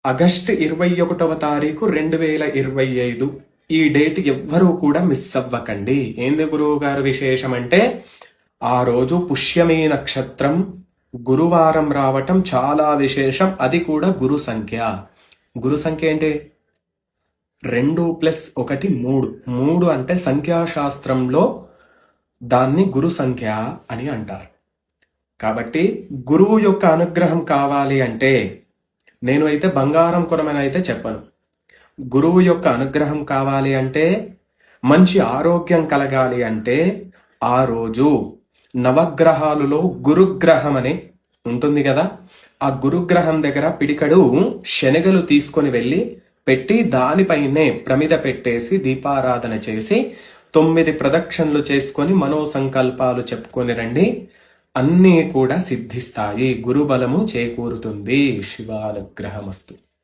August 21వ తారీఖు 2025 ఈ డేట్ ఎవ్వరూ కూడా మిస్ అవ్వకండి. ఏంది గురువు గారు విశేషం అంటే, ఆ రోజు పుష్యమి నక్షత్రం గురువారం రావటం చాలా విశేషం. అది కూడా గురు సంఖ్య. గురు సంఖ్య ఏంటి? 2+1 3. 3 అంటే సంఖ్యాశాస్త్రంలో దాన్ని గురు సంఖ్య అని అంటారు. కాబట్టి గురువు యొక్క అనుగ్రహం కావాలి అంటే, నేను అయితే బంగారం కొనమని అయితే చెప్పను. గురువు యొక్క అనుగ్రహం కావాలి అంటే, మంచి ఆరోగ్యం కలగాలి అంటే, ఆ రోజు నవగ్రహాలలో గురుగ్రహం అని ఉంటుంది కదా, ఆ గురుగ్రహం దగ్గర పిడికడు శనగలు తీసుకొని వెళ్ళి పెట్టి దానిపైనే ప్రమిద పెట్టేసి దీపారాధన చేసి 9 ప్రదక్షిణలు చేసుకొని మనోసంకల్పాలు చెప్పుకొని రండి. అన్నీ కూడా సిద్ధిస్తాయి. గురుబలము చేకూరుతుంది. శివానుగ్రహమస్తు.